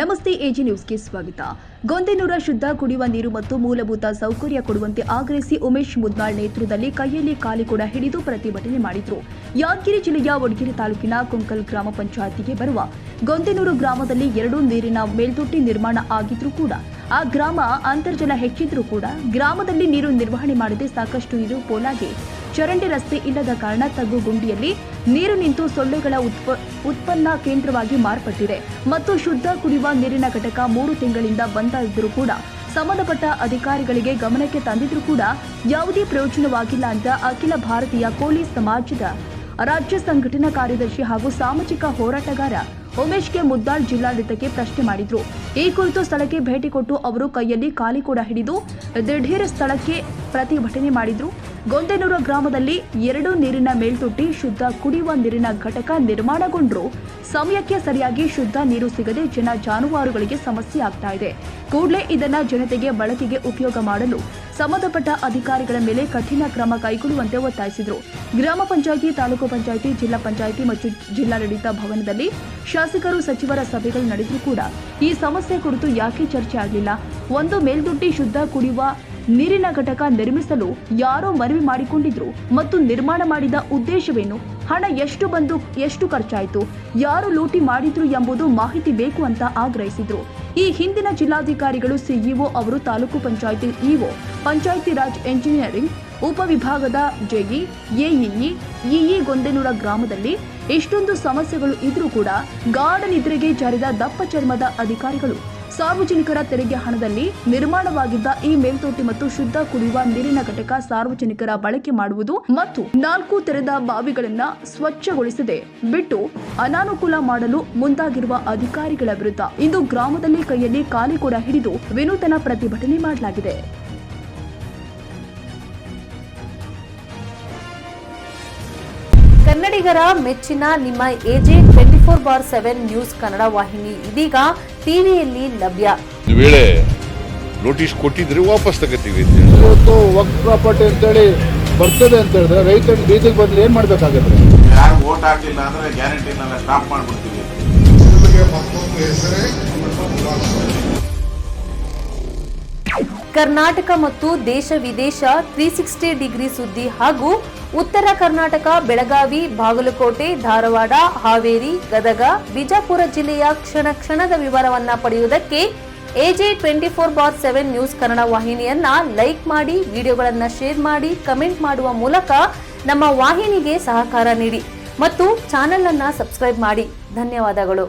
ನಮಸ್ತೆ ಎಜಿ ನ್ಯೂಸ್ಗೆ ಸ್ವಾಗತ. ಗೊಂದೆನೂರ ಶುದ್ಧ ಕುಡಿಯುವ ನೀರು ಮತ್ತು ಮೂಲಭೂತ ಸೌಕರ್ಯ ಕೊಡುವಂತೆ ಆಗ್ರಹಿಸಿ ಉಮೇಶ್ ಮುದ್ನಾಳ್ ನೇತೃತ್ವದಲ್ಲಿ ಕೈಯಲ್ಲಿ ಕಾಲಿಕೊಡ ಹಿಡಿದು ಪ್ರತಿಭಟನೆ ಮಾಡಿದರು. ಯಾದಗಿರಿ ಜಿಲ್ಲೆಯ ವಡಗೇರಿ ತಾಲೂಕಿನ ಕುಂಕಲ್ ಗ್ರಾಮ ಪಂಚಾಯಿತಿಗೆ ಬರುವ ಗೊಂದೆನೂರು ಗ್ರಾಮದಲ್ಲಿ 2 ನೀರಿನ ಮೇಲ್ತೊಟ್ಟಿ ನಿರ್ಮಾಣ ಆಗಿದ್ರೂ ಕೂಡ ಆ ಗ್ರಾಮ ಅಂತರ್ಜಲ ಹೆಚ್ಚಿದ್ರೂ ಕೂಡ ಗ್ರಾಮದಲ್ಲಿ ನೀರು ನಿರ್ವಹಣೆ ಮಾಡದೆ ಸಾಕಷ್ಟು ನೀರು ಪೋಲಾಗಿ ಚರಂಡಿ ರಸ್ತೆ ಇಲ್ಲದ ಕಾರಣ ತಗ್ಗು ಗುಂಡಿಯಲ್ಲಿ ನೀರು ನಿಂತು ಸೊಳ್ಳೆಗಳ ಉತ್ಪನ್ನ ಕೇಂದ್ರವಾಗಿ ಮಾರ್ಪಟ್ಟಿದೆ ಮತ್ತು ಶುದ್ಧ ಕುಡಿಯುವ ನೀರಿನ ಘಟಕ 3 ತಿಂಗಳಿಂದ ಬಂದ್ ಇದ್ದರೂ ಕೂಡ ಸಂಬಂಧಪಟ್ಟ ಅಧಿಕಾರಿಗಳಿಗೆ ಗಮನಕ್ಕೆ ತಂದಿದ್ರೂ ಕೂಡ ಯಾವುದೇ ಪ್ರಯೋಜನವಾಗಿಲ್ಲ ಅಂತ ಅಖಿಲ ಭಾರತೀಯ ಕೋಲಿ ಸಮಾಜದ ರಾಜ್ಯ ಸಂಘಟನಾ ಕಾರ್ಯದರ್ಶಿ ಹಾಗೂ ಸಾಮಾಜಿಕ ಹೋರಾಟಗಾರ ಉಮೇಶ್ಗೆ ಮುದ್ನಾಳ್ ಜಿಲ್ಲಾಡಳಿತಕ್ಕೆ ಪ್ರಶ್ನೆ ಮಾಡಿದ್ರು. ಈ ಕುರಿತು ಸ್ಥಳಕ್ಕೆ ಭೇಟಿ ಕೊಟ್ಟು ಅವರು ಕೈಯಲ್ಲಿ ಕಾಲಿಕೊಡ ಹಿಡಿದು ದಿಢೀರ್ ಸ್ಥಳಕ್ಕೆ ಪ್ರತಿಭಟನೆ ಮಾಡಿದ್ರು. ಗೊಂದೆನೂರು ಗ್ರಾಮದಲ್ಲಿ 2 ನೀರಿನ ಮೇಲ್ತೊಟ್ಟಿ ಶುದ್ಧ ಕುಡಿಯುವ ನೀರಿನ ಘಟಕ ನಿರ್ಮಾಣಗೊಂಡ್ರೂ ಸಮಯಕ್ಕೆ ಸರಿಯಾಗಿ ಶುದ್ಧ ನೀರು ಸಿಗದೆ ಜನ ಜಾನುವಾರುಗಳಿಗೆ ಸಮಸ್ಯೆ ಆಗ್ತಾ ಇದೆ. ಕೂಡಲೇ ಇದನ್ನ ಜನತೆಗೆ ಬಳಕೆಗೆ ಉಪಯೋಗ ಮಾಡಲು ಸಂಬಂಧಪಟ್ಟ ಅಧಿಕಾರಿಗಳ ಮೇಲೆ ಕಠಿಣ ಕ್ರಮ ಕೈಗೊಳ್ಳುವಂತೆ ಒತ್ತಾಯಿಸಿದರು. ಗ್ರಾಮ ಪಂಚಾಯಿತಿ, ತಾಲೂಕು ಪಂಚಾಯಿತಿ, ಜಿಲ್ಲಾ ಪಂಚಾಯಿತಿ ಮತ್ತು ಜಿಲ್ಲಾಡಳಿತ ಭವನದಲ್ಲಿ ಶಾಸಕರು, ಸಚಿವರ ಸಭೆಗಳು ನಡೆದರೂ ಕೂಡ ಈ ಸಮಸ್ಯೆ ಕುರಿತು ಯಾಕೆ ಚರ್ಚೆ ಆಗಲಿಲ್ಲ? ಒಂದು ಮೇಲ್ದೊಟ್ಟಿ ಶುದ್ಧ ಕುಡಿಯುವ ನೀರಿನ ಘಟಕ ನಿರ್ಮಿಸಲು ಯಾರೋ ಮನವಿ ಮಾಡಿಕೊಂಡಿದ್ರು ಮತ್ತು ನಿರ್ಮಾಣ ಮಾಡಿದ ಉದ್ದೇಶವೇನು? ಹಣ ಎಷ್ಟು ಬಂದು ಎಷ್ಟು ಖರ್ಚಾಯಿತು? ಯಾರು ಲೂಟಿ ಮಾಡಿದ್ರು ಎಂಬುದು ಮಾಹಿತಿ ಬೇಕು ಅಂತ ಆಗ್ರಹಿಸಿದ್ರು. ಈ ಹಿಂದಿನ ಜಿಲ್ಲಾಧಿಕಾರಿಗಳು, ಸಿಇಒ ಅವರು, ತಾಲೂಕು ಪಂಚಾಯಿತಿ ಇಒ, ಪಂಚಾಯಿತಿ ರಾಜ್ ಎಂಜಿನಿಯರಿಂಗ್ ಉಪವಿಭಾಗದ ಜೆಇ, ಎಇಇ ಗೊಂದೆನೂರ ಗ್ರಾಮದಲ್ಲಿ ಇಷ್ಟೊಂದು ಸಮಸ್ಯೆಗಳು ಇದ್ರೂ ಕೂಡ ಗಾಢ ನಿದ್ರೆಗೆ ಜಾರಿದ ದಪ್ಪ ಚರ್ಮದ ಅಧಿಕಾರಿಗಳು ಸಾರ್ವಜನಿಕರ ತೆರಿಗೆ ಹಣದಲ್ಲಿ ನಿರ್ಮಾಣವಾಗಿದ್ದ ಈ ಮೇಲ್ತೊಟ್ಟಿ ಮತ್ತು ಶುದ್ಧ ಕುಡಿಯುವ ನೀರಿನ ಘಟಕ ಸಾರ್ವಜನಿಕರ ಬಳಕೆ ಮಾಡುವುದು ಮತ್ತು 4 ತೆರೆದ ಬಾವಿಗಳನ್ನು ಸ್ವಚ್ಛಗೊಳಿಸದೆ ಬಿಟ್ಟು ಅನಾನುಕೂಲ ಮಾಡಲು ಮುಂದಾಗಿರುವ ಅಧಿಕಾರಿಗಳ ವಿರುದ್ಧ ಇಂದು ಗ್ರಾಮದಲ್ಲಿ ಕೈಯಲ್ಲಿ ಕಾಲಿಕೊಡ ಹಿಡಿದು ವಿನೂತನ ಪ್ರತಿಭಟನೆ ಮಾಡಲಾಗಿದೆ. ಕನ್ನಡಿಗರ ಮೆಚ್ಚಿನ ನಿಮ್ಮ ಎಜೆ 24/7 ನ್ಯೂಸ್ ಕನ್ನಡ ವಾಹಿನಿ ಇದೀಗ ಟಿವಿಯಲ್ಲಿ ಲಭ್ಯ. ವೇಳೆ ನೋಟಿಸ್ ಕೊಟ್ಟಿದ್ರೆ ವಾಪಸ್ ತಗೋತೀವಿ. ಇವತ್ತು ವಕ್ಫ್ ಪ್ರಾಪರ್ಟಿ ಅಂತೇಳಿ ಬರ್ತದೆ ಅಂತ ಹೇಳಿದ್ರೆ ರೈತರ ಬೀದಿಗೆ ಬದಲು ಏನ್ ಮಾಡ್ಬೇಕಾಗತ್ತೆ? ಯಾರು ವೋಟ್ ಹಾಕಿಲ್ಲ ಅಂದ್ರೆ ಗ್ಯಾರಂಟಿನೆಲ್ಲ ಸ್ಟಾಪ್ ಮಾಡ್ಬಿಡ್ತೀವಿ. ಕರ್ನಾಟಕ ಮತ್ತು ದೇಶ ವಿದೇಶ 360 ಡಿಗ್ರಿ ಸುದ್ದಿ ಹಾಗೂ ಉತ್ತರ ಕರ್ನಾಟಕ, ಬೆಳಗಾವಿ, ಬಾಗಲಕೋಟೆ, ಧಾರವಾಡ, ಹಾವೇರಿ, ಗದಗ, ಬಿಜಾಪುರ ಜಿಲ್ಲೆಯ ಕ್ಷಣ ಕ್ಷಣದ ವಿವರವನ್ನ ಪಡೆಯುವುದಕ್ಕೆ ಎಜೆ 24/7 ನ್ಯೂಸ್ ಕನ್ನಡ ವಾಹಿನಿಯನ್ನ ಲೈಕ್ ಮಾಡಿ, ವಿಡಿಯೋಗಳನ್ನ ಶೇರ್ ಮಾಡಿ, ಕಮೆಂಟ್ ಮಾಡುವ ಮೂಲಕ ನಮ್ಮ ವಾಹಿನಿಗೆ ಸಹಕಾರ ನೀಡಿ ಮತ್ತು ಚಾನೆಲ್ ಅನ್ನ ಸಬ್ಸ್ಕ್ರೈಬ್ ಮಾಡಿ. ಧನ್ಯವಾದಗಳು.